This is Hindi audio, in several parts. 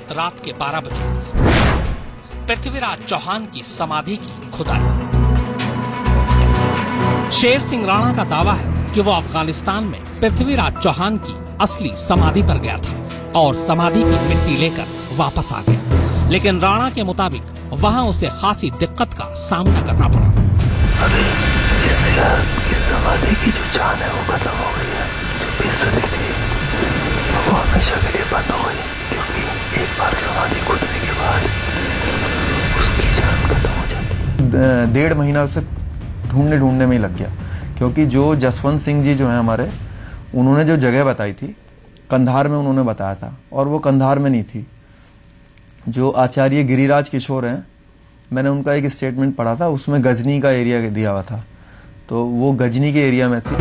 वक्त रात के 12 बजे पृथ्वीराज चौहान की समाधि की खुदाई। शेर सिंह राणा का दावा है कि वो अफगानिस्तान में पृथ्वीराज चौहान की असली समाधि पर गया था और समाधि की मिट्टी लेकर वापस आ गया, लेकिन राणा के मुताबिक वहां उसे खासी दिक्कत का सामना करना पड़ा। अभी इस समाधि की जो जान है वो खत्म हो गई है, जो बेसब्री थी वो हमेशा के लिए बंद हो गई, क्योंकि एक बार समाधि खुदने के बाद उसकी जान खत्म हो जाती। 1.5 महीना उसे ढूंढने में ही लग गया, क्योंकि जो जसवंत सिंह जी जो है हमारे, उन्होंने जो जगह बताई थी कंधार में उन्होंने बताया था, और वो कंधार में नहीं थी। जो आचार्य गिरिराज किशोर हैं, मैंने उनका एक स्टेटमेंट पढ़ा था, उसमें गजनी का एरिया दिया हुआ था, तो वो गजनी के एरिया में थी।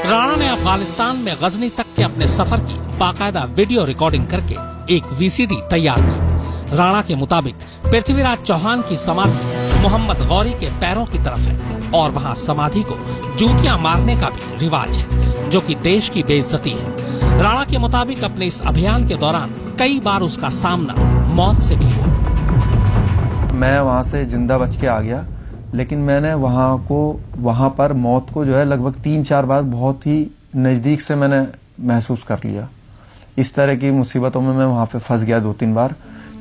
राणा ने अफगानिस्तान में गजनी तक के अपने सफर की बाकायदा वीडियो रिकॉर्डिंग करके एक वीसीडी तैयार की। राणा के मुताबिक पृथ्वीराज चौहान की समाधि मोहम्मद गौरी के पैरों की तरफ है और वहां समाधि को जूतियां मारने का भी रिवाज है, जो कि देश की बेइज्जती है। राणा के मुताबिक अपने इस अभियान के दौरान कई बार उसका सामना मौत से भी हुआ। मैं वहां से जिंदा बच के आ गया, लेकिन मैंने वहां पर मौत को जो है लगभग 3-4 बार बहुत ही नजदीक से मैंने महसूस कर लिया। इस तरह की मुसीबतों में मैं वहां पे फंस गया 2-3 बार,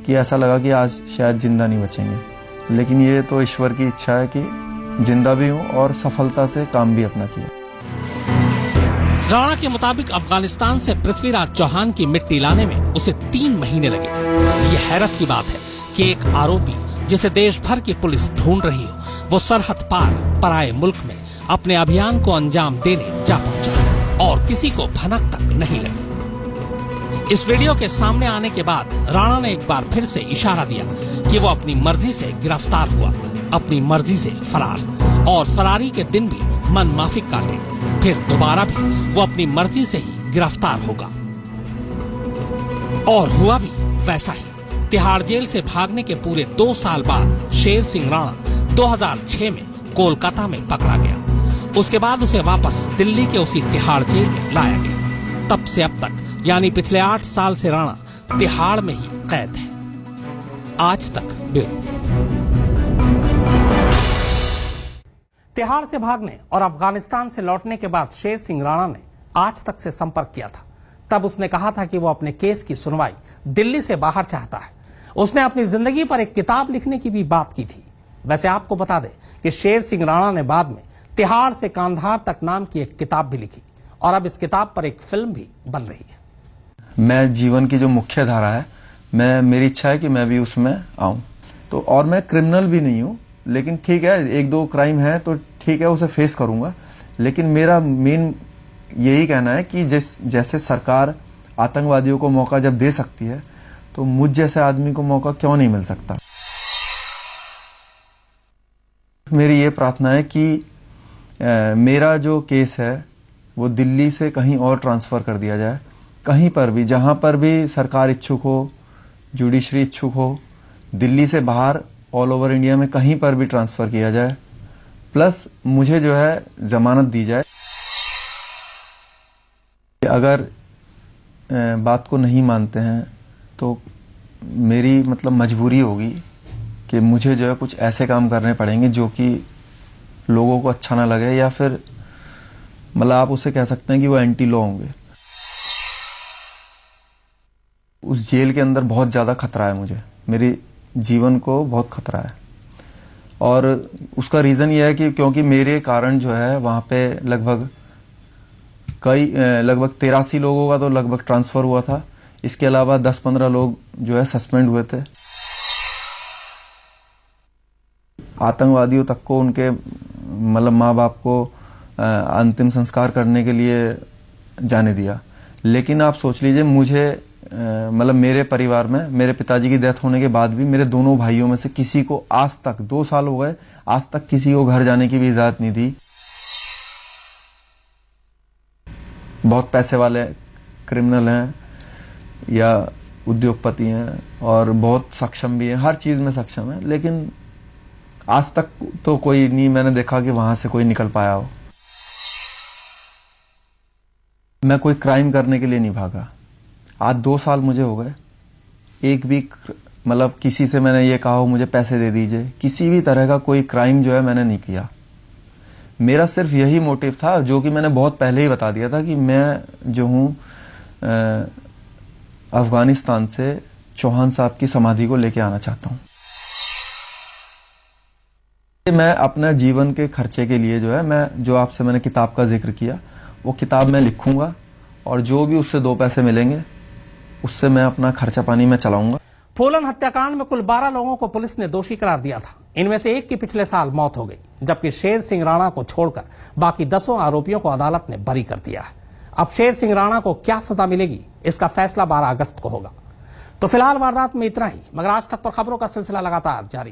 कि ऐसा लगा कि आज शायद जिंदा नहीं बचेंगे। लेकिन ये तो ईश्वर की इच्छा है कि जिंदा भी हूं और सफलता से काम भी अपना किया। राणा के मुताबिक अफगानिस्तान से पृथ्वीराज चौहान की मिट्टी लाने में उसे 3 महीने लगे। ये हैरत की बात है कि एक आरोपी जिसे देश भर की पुलिस ढूंढ रही हो, वो सरहद पार पराये मुल्क में अपने अभियान को अंजाम देने जा पहुंचा और किसी को भनक तक नहीं लगी। इस वीडियो के सामने आने के बाद राणा ने एक बार फिर से इशारा दिया कि वो अपनी मर्जी से गिरफ्तार हुआ, अपनी मर्जी से फरार, और फरारी के दिन भी मन माफिक काटे, फिर दोबारा भी वो अपनी मर्जी से ही गिरफ्तार होगा। और हुआ भी वैसा ही। तिहाड़ जेल से भागने के पूरे 2 साल बाद शेर सिंह राणा 2006 में कोलकाता में पकड़ा गया। उसके बाद उसे वापस दिल्ली के उसी तिहाड़ जेल में लाया गया। तब से अब तक यानी पिछले 8 साल से राणा तिहाड़ में ही कैद है। आज तक ब्यूरो। तिहाड़ से भागने और अफगानिस्तान से लौटने के बाद शेर सिंह राणा ने आज तक से संपर्क किया था। तब उसने कहा था कि वो अपने केस की सुनवाई दिल्ली से बाहर चाहता है। उसने अपनी जिंदगी पर एक किताब लिखने की भी बात की थी। वैसे आपको बता दें कि शेर सिंह राणा ने बाद में तिहाड़ से कांधार तक नाम की एक किताब भी लिखी और अब इस किताब पर एक फिल्म भी बन रही है। मैं जीवन की जो मुख्य धारा है, मेरी इच्छा है कि मैं भी उसमें आऊं। तो और मैं क्रिमिनल भी नहीं हूं, लेकिन ठीक है 1-2 क्राइम है तो ठीक है, उसे फेस करूंगा। लेकिन मेरा मेन यही कहना है कि जैसे सरकार आतंकवादियों को मौका जब दे सकती है, तो मुझ जैसे आदमी को मौका क्यों नहीं मिल सकता। मेरी ये प्रार्थना है कि मेरा जो केस है वो दिल्ली से कहीं और ट्रांसफर कर दिया जाए, कहीं पर भी, जहां पर भी सरकार इच्छुक हो, जुडिशरी इच्छुक हो, दिल्ली से बाहर ऑल ओवर इंडिया में कहीं पर भी ट्रांसफर किया जाए। प्लस मुझे जो है जमानत दी जाए। अगर बात को नहीं मानते हैं तो मेरी मजबूरी होगी कि मुझे जो है कुछ ऐसे काम करने पड़ेंगे जो कि लोगों को अच्छा ना लगे, या फिर आप उसे कह सकते हैं कि वो एंटी लॉ होंगे। उस जेल के अंदर बहुत ज्यादा खतरा है, मुझे मेरे जीवन को बहुत खतरा है। और उसका रीजन ये है कि क्योंकि मेरे कारण जो है वहां पे लगभग 83 लोगों का तो लगभग ट्रांसफर हुआ था। इसके अलावा 10-15 लोग जो है सस्पेंड हुए थे। आतंकवादियों तक को उनके माँ बाप को अंतिम संस्कार करने के लिए जाने दिया। लेकिन आप सोच लीजिए, मुझे मेरे परिवार में मेरे पिताजी की डेथ होने के बाद भी मेरे दोनों भाइयों में से किसी को आज तक 2 साल हो गए, आज तक किसी को घर जाने की भी इजाजत नहीं दी। बहुत पैसे वाले क्रिमिनल हैं या उद्योगपति हैं और बहुत सक्षम भी हैं, हर चीज में सक्षम है, लेकिन आज तक तो कोई नहीं मैंने देखा कि वहां से कोई निकल पाया हो। मैं कोई क्राइम करने के लिए नहीं भागा। आज 2 साल मुझे हो गए, एक भी मतलब किसी से मैंने ये कहा हो मुझे पैसे दे दीजिए, किसी भी तरह का कोई क्राइम जो है मैंने नहीं किया। मेरा सिर्फ यही मोटिव था जो कि मैंने बहुत पहले ही बता दिया था कि मैं जो हूं अफगानिस्तान से चौहान साहब की समाधि को लेके आना चाहता हूं। मैं अपना जीवन के खर्चे के लिए जो है मैं जो आपसे मैंने किताब का जिक्र किया वो किताब मैं लिखूंगा और जो भी उससे 2 पैसे मिलेंगे उससे मैं अपना खर्चा पानी में चलाऊंगा। फूलन हत्याकांड में कुल 12 लोगों को पुलिस ने दोषी करार दिया था। इनमें से एक की पिछले साल मौत हो गई, जबकि शेर सिंह राणा को छोड़कर बाकी 10 आरोपियों को अदालत ने बरी कर दिया है। अब शेर सिंह राणा को क्या सजा मिलेगी इसका फैसला 12 अगस्त को होगा। तो फिलहाल वारदात में इतना ही, मगर आज तक पर खबरों का सिलसिला लगातार जारी।